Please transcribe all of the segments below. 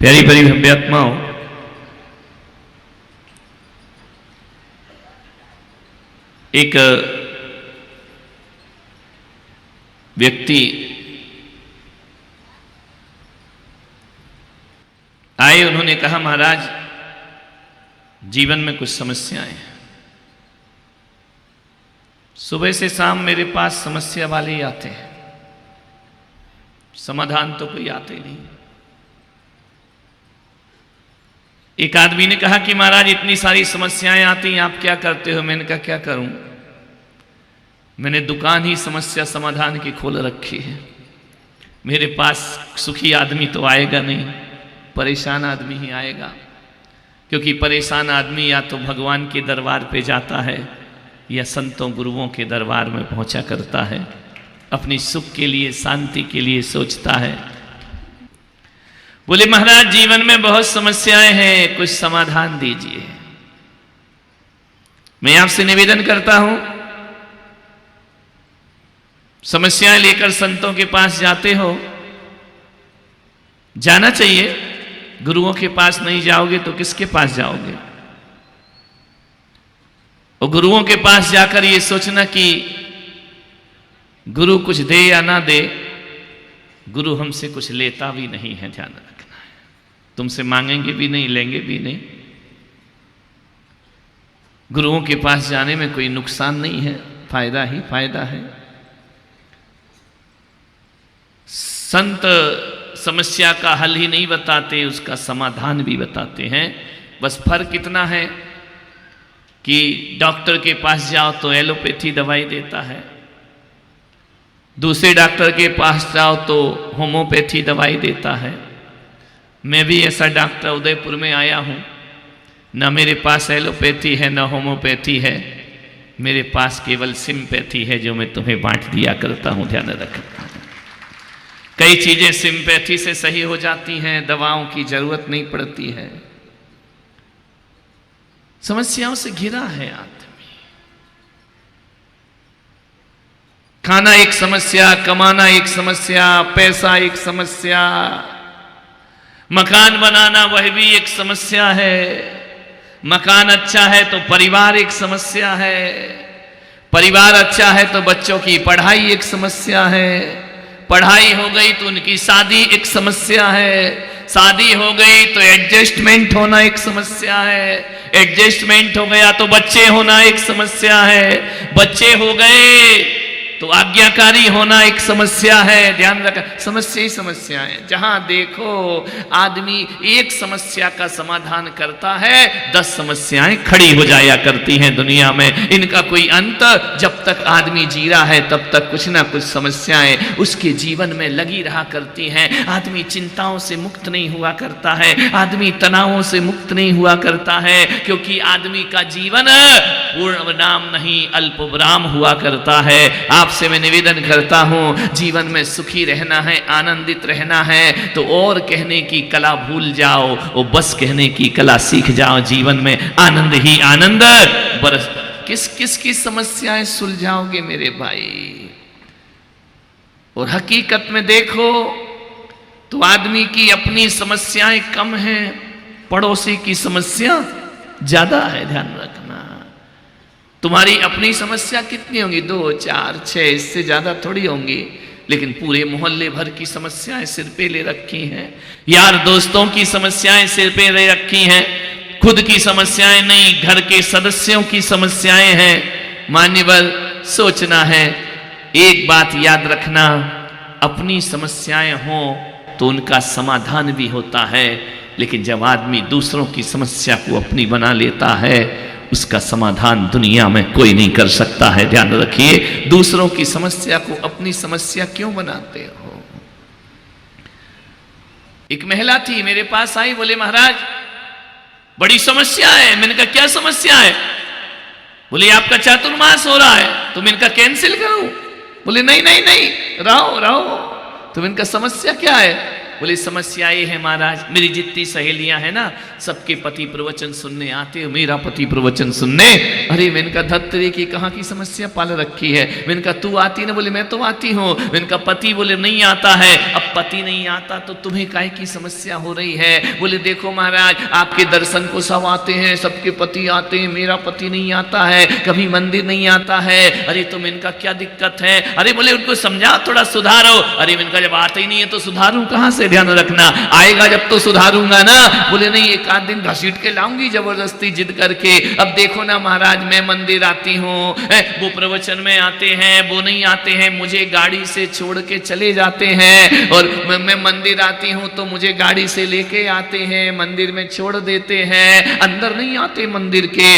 प्यारी प्यारी भव्यात्माओं, एक व्यक्ति आए, उन्होंने कहा महाराज जीवन में कुछ समस्याएं हैं। सुबह से शाम मेरे पास समस्या वाले ही आते हैं, समाधान तो कोई आते नहीं। एक आदमी ने कहा कि महाराज इतनी सारी समस्याएं आती हैं, आप क्या करते हो? मैंने कहा क्या करूं, मैंने दुकान ही समस्या समाधान की खोल रखी है। मेरे पास सुखी आदमी तो आएगा नहीं, परेशान आदमी ही आएगा। क्योंकि परेशान आदमी या तो भगवान के दरबार पे जाता है या संतों गुरुओं के दरबार में पहुंचा करता है, अपनी सुख के लिए शांति के लिए सोचता है। बोले महाराज जीवन में बहुत समस्याएं हैं, कुछ समाधान दीजिए। मैं आपसे निवेदन करता हूं, समस्याएं लेकर संतों के पास जाते हो, जाना चाहिए। गुरुओं के पास नहीं जाओगे तो किसके पास जाओगे? और गुरुओं के पास जाकर ये सोचना कि गुरु कुछ दे या ना दे, गुरु हमसे कुछ लेता भी नहीं है, ध्यान रखना है। तुमसे मांगेंगे भी नहीं, लेंगे भी नहीं। गुरुओं के पास जाने में कोई नुकसान नहीं है, फायदा ही फायदा है। संत समस्या का हल ही नहीं बताते, उसका समाधान भी बताते हैं। बस फर्क इतना है कि डॉक्टर के पास जाओ तो एलोपैथी दवाई देता है, दूसरे डॉक्टर के पास जाओ तो होम्योपैथी दवाई देता है। मैं भी ऐसा डॉक्टर उदयपुर में आया हूँ, ना मेरे पास एलोपैथी है ना होम्योपैथी है, मेरे पास केवल सिम्पैथी है जो मैं तुम्हें बांट दिया करता हूँ, ध्यान रखना। कई चीजें सिम्पैथी से सही हो जाती हैं, दवाओं की जरूरत नहीं पड़ती है। समस्याओं से घिरा है आदमी। खाना एक समस्या, कमाना एक समस्या, पैसा एक समस्या, मकान बनाना वह भी एक समस्या है। मकान अच्छा है तो परिवार एक समस्या है, परिवार अच्छा है तो बच्चों की पढ़ाई एक समस्या है, पढ़ाई हो गई तो उनकी शादी एक समस्या है, शादी हो गई तो एडजस्टमेंट होना एक समस्या है, एडजस्टमेंट हो गया तो बच्चे होना एक समस्या है, बच्चे हो गए तो आज्ञाकारी होना एक समस्या है। ध्यान रखना, समस्या ही समस्या है। जहां देखो आदमी एक समस्या का समाधान करता है, 10 समस्याएं खड़ी हो जाया करती हैं दुनिया में। इनका कोई अंत, जब तक आदमी जी रहा है तब तक कुछ ना कुछ समस्याएं उसके जीवन में लगी रहा करती हैं। आदमी चिंताओं से मुक्त नहीं हुआ करता है, आदमी तनावों से मुक्त नहीं हुआ करता है, क्योंकि आदमी का जीवन पूर्ण विराम नहीं अल्प विराम हुआ करता है। आपसे मैं निवेदन करता हूं, जीवन में सुखी रहना है, आनंदित रहना है तो और कहने की कला भूल जाओ और बस कहने की कला सीख जाओ। जीवन में आनंद ही आनंद बरस। किस किस की समस्याएं सुलझाओगे मेरे भाई? और हकीकत में देखो तो आदमी की अपनी समस्याएं कम हैं, पड़ोसी की समस्या ज्यादा है। ध्यान रखना, तुम्हारी अपनी समस्या कितनी होंगी? 2, 4, 6, इससे ज्यादा थोड़ी होंगी, लेकिन पूरे मोहल्ले भर की समस्याएं सिर पे ले रखी हैं, यार दोस्तों की समस्याएं सिर पे ले रखी हैं, खुद की समस्याएं नहीं, घर के सदस्यों की समस्याएं हैं। मान्यवर, सोचना है, एक बात याद रखना, अपनी समस्याएं हों तो उनका समाधान भी होता है, लेकिन जब आदमी दूसरों की समस्या को अपनी बना लेता है, उसका समाधान दुनिया में कोई नहीं कर सकता है। ध्यान रखिए, दूसरों की समस्या को अपनी समस्या क्यों बनाते हो? एक महिला थी, मेरे पास आई, बोले महाराज बड़ी समस्या है। मैंने कहा क्या समस्या है? बोले आपका चातुर्मास हो रहा है, तो मैंने कहा कैंसिल करूं? बोले नहीं नहीं नहीं, रहो रहो। तो मैंने कहा समस्या क्या है? बोले समस्या ये है महाराज, मेरी जितनी सहेलियां हैं ना सबके पति प्रवचन सुनने आते हो, मेरा पति प्रवचन सुनने। अरे मैंने कहा धत्तरी की कहाँ की समस्या पाल रखी है। मैंने कहा तू आती ना, बोले मैं तो आती हूँ। मैंने कहा पति, बोले नहीं आता है। अब पति नहीं आता तो तुम्हें काहे की समस्या हो रही है। बोले देखो महाराज आपके दर्शन को सब आते हैं, सबके पति आते हैं, मेरा पति नहीं आता है, कभी मंदिर नहीं आता है। अरे तो मैंने कहा क्या दिक्कत है। अरे बोले उनको समझा थोड़ा सुधारो। अरे मैंने कहा जब आता ही नहीं है तो सुधारूं कहां से, ध्यान रखना आएगा जब तो सुधारूंगा ना। बोले नहीं एक आध दिन घसीट के लाऊंगी जबरदस्ती जिद करके। अब देखो ना महाराज मैं मंदिर आती हूँ, वो प्रवचन में आते हैं, वो नहीं आते हैं, मुझे गाड़ी से छोड़ के चले जाते हैं। और मैं मंदिर आती हूँ तो मुझे गाड़ी से लेके आते हैं, मंदिर में छोड़ देते हैं, अंदर नहीं आते मंदिर के।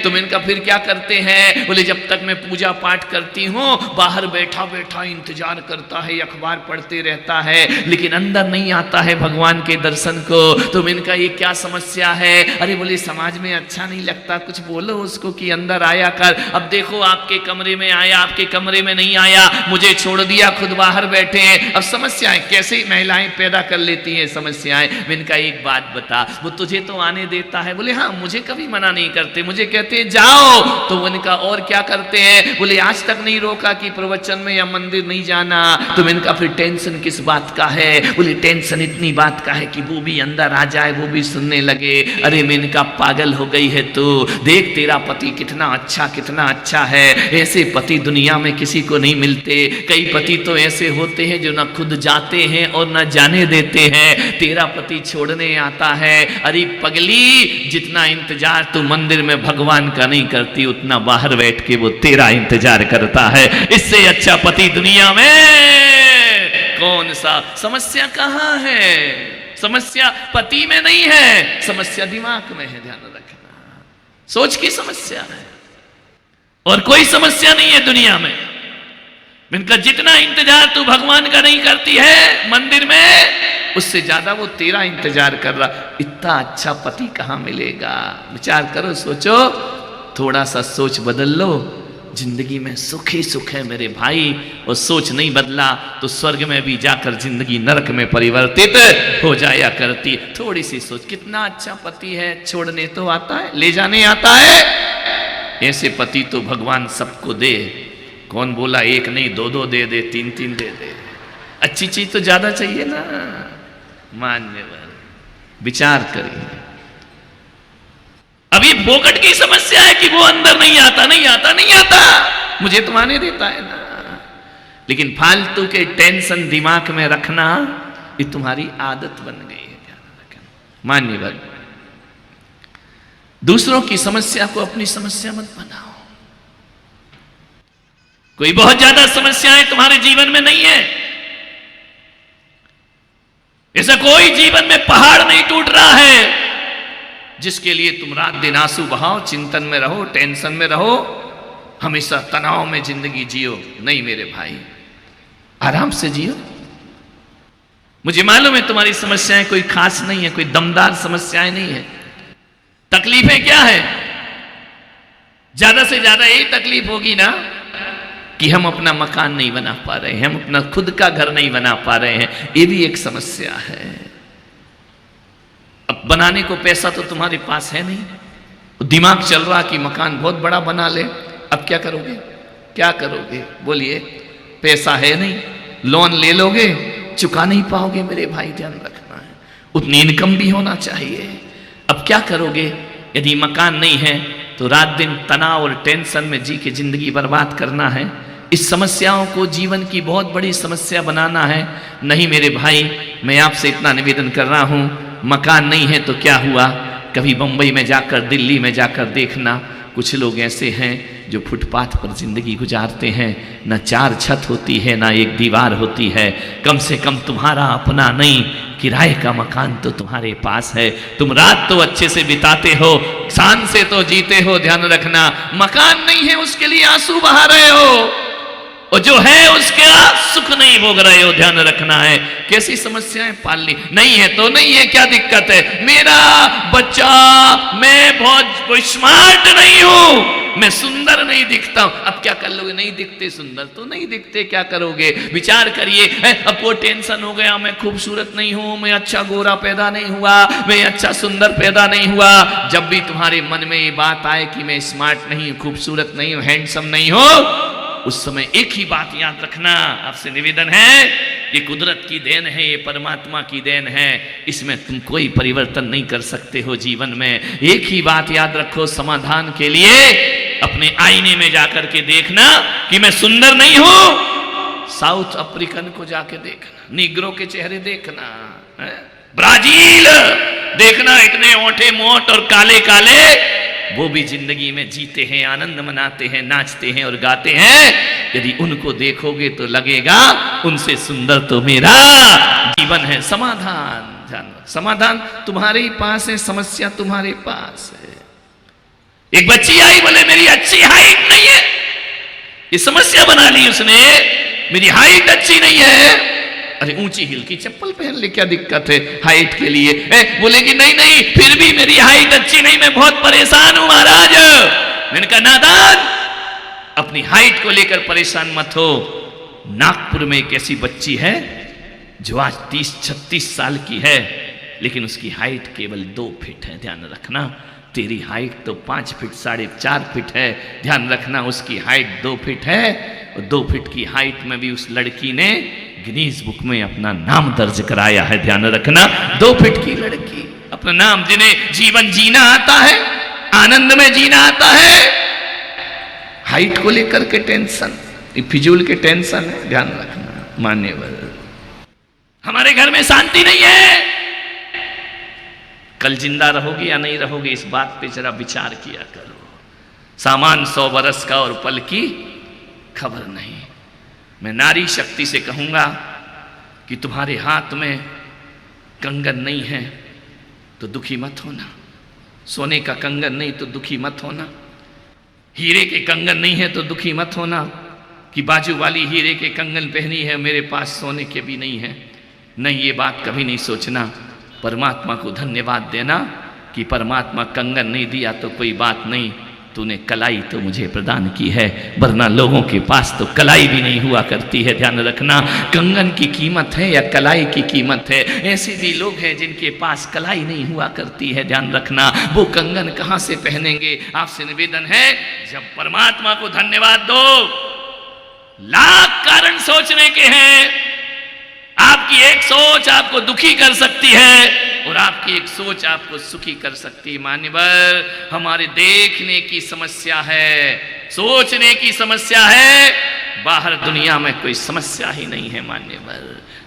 तो मैंने कहा फिर क्या करते हैं। बोले जब तक मैं पूजा पाठ करती हूँ बाहर बैठा बैठा इंतजार करता है, अखबार पढ़ते रहता है, लेकिन अंदर नहीं आता है भगवान के दर्शन को। तो मैंने कहा ये क्या समस्या है। अरे बोले समाज में अच्छा नहीं लगता, कुछ बोलो उसको कि अंदर आया कर। अब देखो आपके कमरे में आया, आपके कमरे में नहीं आया, मुझे छोड़ दिया, खुद बाहर बैठे हैं। अब समस्याएं कैसे महिलाएं पैदा कर लेती हैं समस्याएं। मैंने कहा एक बात बता, वो तुझे तो आने देता है। बोले हाँ मुझे कभी मना नहीं करते, मुझे कहते हैं जाओ। तो मैंने कहा और क्या करते हैं। बोले आज तक नहीं रोका कि प्रवचन में या मंदिर नहीं जाना। तो मैंने कहा फिर टेंशन किस बात का है। बोले टेंशन इतनी बात का है कि वो भी अंदर आ जाए, वो भी सुनने लगे। अरे मैंने कहा पागल हो गई है तू, देख तेरा पति कितना अच्छा है। ऐसे पति दुनिया में किसी को नहीं मिलते। कई पति तो ऐसे होते हैं जो ना खुद जाते हैं और ना जाने देते हैं। तेरा पति छोड़ने आता है। अरे पगली जितना इंतजार तू मंदिर में भगवान का नहीं करती उतना बाहर बैठ के वो तेरा इंतजार करता है। इससे अच्छा पति दुनिया में कौन सा। समस्या कहाँ है, समस्या पति में नहीं है, समस्या दिमाग में है। ध्यान रखना सोच की समस्या है और कोई समस्या नहीं है दुनिया में। इनका जितना इंतजार तू भगवान का नहीं करती है मंदिर में उससे ज्यादा वो तेरा इंतजार कर रहा। इतना अच्छा पति कहां मिलेगा। विचार करो, सोचो, थोड़ा सा सोच बदल लो, जिंदगी में सुख ही सुख है मेरे भाई। और सोच नहीं बदला तो स्वर्ग में भी जाकर जिंदगी नरक में परिवर्तित हो जाया करती। थोड़ी सी सोच, कितना अच्छा पति है, छोड़ने तो आता है, ले जाने आता है। ऐसे पति तो भगवान सबको दे। कौन बोला एक नहीं दो दो दे दे, तीन तीन दे दे। अच्छी चीज तो ज्यादा चाहिए ना। मान्यवर विचार करिए। अभी फोकट की समस्या है कि वो अंदर नहीं आता, मुझे तो आने देता है ना। लेकिन फालतू के टेंशन दिमाग में रखना ये तुम्हारी आदत बन गई है। मान्यवर दूसरों की समस्या को अपनी समस्या मत बनाओ। कोई बहुत ज्यादा समस्याएं तुम्हारे जीवन में नहीं है, ऐसा कोई जीवन में पहाड़ नहीं टूट रहा है जिसके लिए तुम रात दिन आंसू बहाओ, चिंतन में रहो, टेंशन में रहो, हमेशा तनाव में जिंदगी जियो। नहीं मेरे भाई, आराम से जियो। मुझे मालूम है तुम्हारी समस्याएं कोई खास नहीं है, कोई दमदार समस्याएं नहीं है। तकलीफें क्या है, ज्यादा से ज्यादा यही तकलीफ होगी ना कि हम अपना मकान नहीं बना पा रहे हैं, हम अपना खुद का घर नहीं बना पा रहे हैं। ये भी एक समस्या है। अब बनाने को पैसा तो तुम्हारे पास है नहीं, दिमाग चल रहा कि मकान बहुत बड़ा बना ले। अब क्या करोगे, क्या करोगे बोलिए। पैसा है नहीं, लोन ले लोगे, चुका नहीं पाओगे मेरे भाई, ध्यान रखना है। उतनी इनकम भी होना चाहिए। अब क्या करोगे, यदि मकान नहीं है तो रात दिन तनाव और टेंशन में जी के जिंदगी बर्बाद करना है। इस समस्याओं को जीवन की बहुत बड़ी समस्या बनाना है। नहीं मेरे भाई, मैं आपसे इतना निवेदन कर रहा हूं, मकान नहीं है तो क्या हुआ, कभी बंबई में जाकर, दिल्ली में जाकर देखना, कुछ लोग ऐसे हैं जो फुटपाथ पर जिंदगी गुजारते हैं। न चार छत होती है, ना एक दीवार होती है। कम से कम तुम्हारा अपना नहीं, किराए का मकान तो तुम्हारे पास है। तुम रात तो अच्छे से बिताते हो, शान से तो जीते हो, ध्यान रखना। मकान नहीं है उसके लिए आंसू बहा रहे हो और जो है उसका सुख नहीं भोग रहे हो, ध्यान रखना है। कैसी समस्याएं पालनी नहीं है तो नहीं है, क्या दिक्कत है? मेरा बच्चा, मैं बहुत स्मार्ट नहीं हूं, मैं सुंदर नहीं दिखता हूं। अब क्या कर लोगे? नहीं दिखते सुंदर तो नहीं दिखते, क्या करोगे? विचार करिए। अब वो टेंशन हो गया, मैं खूबसूरत नहीं हूं, मैं अच्छा गोरा पैदा नहीं हुआ, मैं अच्छा सुंदर पैदा नहीं हुआ। जब भी तुम्हारे मन में ये बात आए कि मैं स्मार्ट नहीं हूं, खूबसूरत नहीं हूं, हैंडसम नहीं हूं, उस समय एक ही बात याद रखना, आपसे निवेदन है, ये कुदरत की देन है, ये परमात्मा की देन है, इसमें तुम कोई परिवर्तन नहीं कर सकते हो जीवन में। एक ही बात याद रखो समाधान के लिए, अपने आईने में जाकर के देखना कि मैं सुंदर नहीं हूं। साउथ अफ्रीकन को जाके देखना, निग्रो के चेहरे देखना, ब्राजील देखना, इतने ओंठे मोट और काले काले, वो भी जिंदगी में जीते हैं, आनंद मनाते हैं, नाचते हैं और गाते हैं। यदि उनको देखोगे तो लगेगा उनसे सुंदर तो मेरा जीवन है। समाधान जानो, समाधान तुम्हारे ही पास है, समस्या तुम्हारे पास है। एक बच्ची आई, बोले मेरी अच्छी हाइट नहीं है, ये समस्या बना ली उसने, मेरी हाइट अच्छी नहीं है। अरे ऊंची हिल की चप्पल पहन ले, क्या दिक्कत है हाइट के लिए? बोलेगी नहीं नहीं, फिर भी मेरी हाइट अच्छी नहीं, मैं बहुत परेशान हूं महाराज। मैंने कहा नादान, अपनी हाइट को लेकर परेशान मत हो। नागपुर में एक ऐसी बच्ची है जो आज 30-36 साल की है, लेकिन उसकी हाइट केवल 2 फीट है। ध्यान रखना, तेरी हाइट तो 5 फीट 4.5 फीट है। ध्यान रखना, उसकी हाइट 2 फीट है, और 2 फीट की हाइट में भी उस लड़की ने गिनीज बुक में अपना नाम दर्ज कराया है। ध्यान रखना, 2 फीट की लड़की, अपना नाम, जिन्हें जीवन जीना आता है, आनंद में जीना आता है, हाइट को लेकर के टेंशन, फिजूल के टेंशन है। ध्यान रखना मान्यवर, हमारे घर में शांति नहीं है। कल जिंदा रहोगे या नहीं रहोगे, इस बात पे जरा विचार किया करो। सामान 100 बरस का और पल की खबर नहीं। मैं नारी शक्ति से कहूंगा कि तुम्हारे हाथ में कंगन नहीं है तो दुखी मत होना, सोने का कंगन नहीं तो दुखी मत होना, हीरे के कंगन नहीं है तो दुखी मत होना कि बाजू वाली हीरे के कंगन पहनी है, मेरे पास सोने के भी नहीं है। नहीं, ये बात कभी नहीं सोचना। परमात्मा को धन्यवाद देना कि परमात्मा कंगन नहीं दिया तो कोई बात नहीं, तूने कलाई तो मुझे प्रदान की है, वरना लोगों के पास तो कलाई भी नहीं हुआ करती है। ध्यान रखना, कंगन की कीमत है या कलाई की कीमत है। ऐसे भी लोग हैं जिनके पास कलाई नहीं हुआ करती है। ध्यान रखना, वो कंगन कहां से पहनेंगे? आपसे निवेदन है, जब परमात्मा को धन्यवाद दो। लाख कारण सोचने के हैं, आपकी एक सोच आपको दुखी कर सकती है और आपकी एक सोच आपको सुखी कर सकती है। मान्यवर, हमारे देखने की समस्या है, सोचने की समस्या है, बाहर दुनिया में कोई समस्या ही नहीं है। मान्यवर,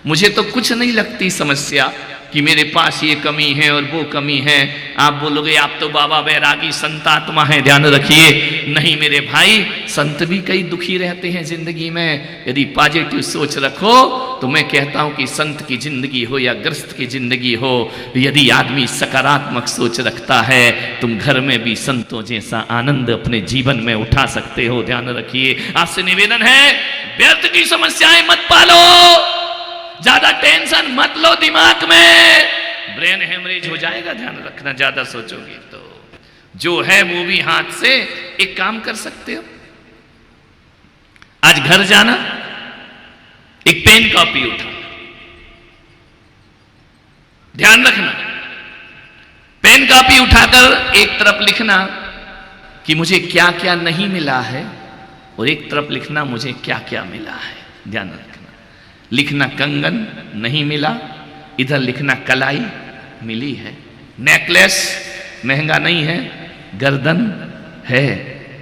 मुझे तो कुछ नहीं लगती समस्या कि मेरे पास ये कमी है और वो कमी है। आप बोलोगे आप तो बाबा बैरागी संत आत्मा है, ध्यान रखिए। नहीं मेरे भाई, संत भी कई दुखी रहते हैं जिंदगी में। यदि पॉजिटिव सोच रखो तो मैं कहता हूं कि संत की जिंदगी हो या ग्रस्त की जिंदगी हो, यदि आदमी सकारात्मक सोच रखता है, तुम घर में भी संतों जैसा आनंद अपने जीवन में उठा सकते हो। ध्यान रखिए, आपसे निवेदन है, व्यर्थ की समस्याएं मत पालो, ज्यादा टेंशन मत लो दिमाग में, ब्रेन हेमरेज हो जाएगा। ध्यान रखना, ज्यादा सोचोगे तो जो है वो भी हाथ से। एक काम कर सकते हो, आज घर जाना, एक पेन कॉपी उठाना, ध्यान रखना, पेन कॉपी उठाकर एक तरफ लिखना कि मुझे क्या क्या नहीं मिला है और एक तरफ लिखना मुझे क्या क्या मिला है। ध्यान रखना, लिखना कंगन नहीं मिला, इधर लिखना कलाई मिली है, नेकलेस महंगा नहीं है, गर्दन है।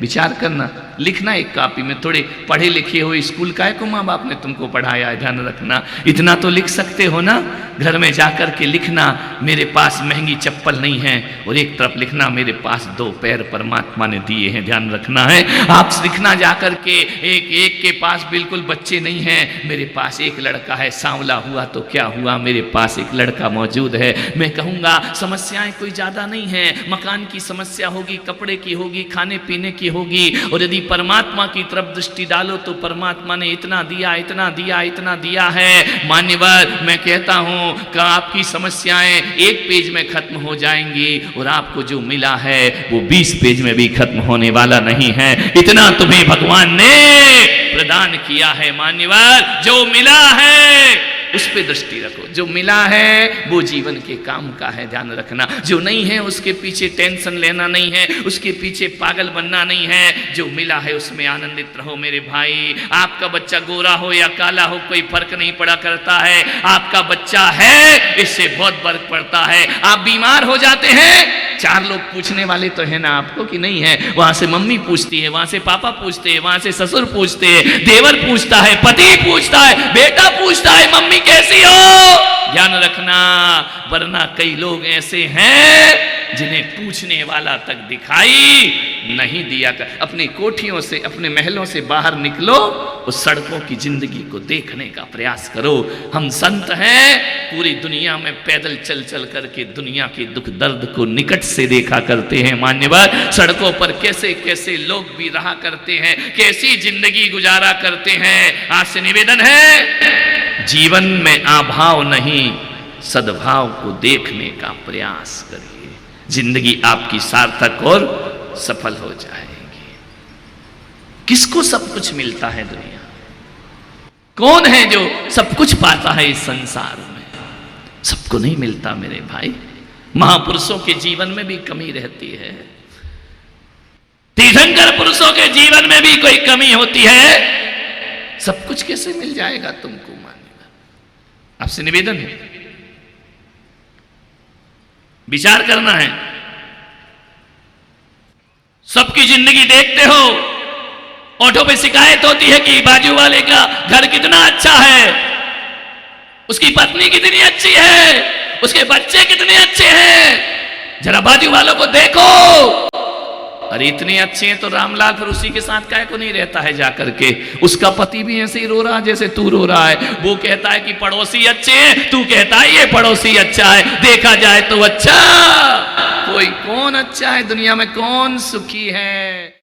विचार करना, लिखना एक कॉपी में। थोड़े पढ़े लिखे हो, स्कूल का है को माँ बाप ने तुमको पढ़ाया है, ध्यान रखना, इतना तो लिख सकते हो ना। घर में जाकर के लिखना मेरे पास महंगी चप्पल नहीं है, और एक तरफ लिखना मेरे पास 2 पैर परमात्मा ने दिए हैं। ध्यान रखना है, आप लिखना जाकर के एक के पास बिल्कुल बच्चे नहीं हैं, मेरे पास एक लड़का है, सांवला हुआ तो क्या हुआ, मेरे पास एक लड़का मौजूद है। मैं कहूँगा समस्याएं कोई ज़्यादा नहीं है, मकान की समस्या होगी, कपड़े की होगी, खाने पीने की होगी, और यदि परमात्मा की तरफ दृष्टि डालो तो परमात्मा ने इतना दिया, इतना दिया, इतना दिया है। मान्यवर, मैं कहता हूं कि आपकी समस्याएं एक पेज में खत्म हो जाएंगी और आपको जो मिला है वो 20 पेज में भी खत्म होने वाला नहीं है। इतना तुम्हें भगवान ने प्रदान किया है। मान्यवर, जो मिला है उस पे दृष्टि रखो। जो मिला है वो जीवन के काम का है, ध्यान रखना। जो नहीं है उसके पीछे टेंशन लेना नहीं है, उसके पीछे पागल बनना नहीं है। जो मिला है उसमें आनंदित रहो मेरे भाई। आपका बच्चा गोरा हो या काला हो कोई फर्क नहीं पड़ा करता है। आपका बच्चा है इससे बहुत फर्क पड़ता है। आप बीमार हो जाते हैं, 4 लोग पूछने वाले तो है ना आपको कि नहीं है। वहां से मम्मी पूछती है, वहां से पापा पूछते हैं, वहां से ससुर पूछते हैं, देवर पूछता है, पति पूछता है, बेटा पूछता है मम्मी कैसी हो। ध्यान रखना, वरना कई लोग ऐसे हैं जिन्हें पूछने वाला तक दिखाई नहीं दिया कर। अपनी कोठियों से, अपने महलों से बाहर निकलो, उस सड़कों की जिंदगी को देखने का प्रयास करो। हम संत हैं, पूरी दुनिया में पैदल चल चल करके दुनिया के दुख दर्द को निकट से देखा करते हैं। मान्यवर, सड़कों पर कैसे कैसे लोग भी रहा करते हैं, कैसी जिंदगी गुजारा करते हैं। आज से निवेदन है, जीवन में अभाव नहीं सद्भाव को देखने का प्रयास करिए। जिंदगी आपकी सार्थक और सफल हो जाएगी। किसको सब कुछ मिलता है दुनिया? कौन है जो सब कुछ पाता है इस संसार में? सबको नहीं मिलता मेरे भाई। महापुरुषों के जीवन में भी कमी रहती है, तीर्थंकर पुरुषों के जीवन में भी कोई कमी होती है। सब कुछ कैसे मिल जाएगा तुमको? मानिएगा, आपसे निवेदन है, विचार करना है। सबकी जिंदगी देखते हो, ऑटो पे शिकायत होती है कि बाजू वाले का घर कितना अच्छा है, उसकी पत्नी कितनी अच्छी है, उसके बच्चे कितने अच्छे हैं। जरा बाजू वालों को देखो, अरे इतने अच्छे हैं तो रामलाल फिर उसी के साथ काहे को नहीं रहता है जाकर के? उसका पति भी ऐसे ही रो रहा जैसे तू रो रहा है। वो कहता है कि पड़ोसी अच्छे हैं, तू कहता है ये पड़ोसी अच्छा है। देखा जाए तो अच्छा, कोई कौन अच्छा है दुनिया में? कौन सुखी है?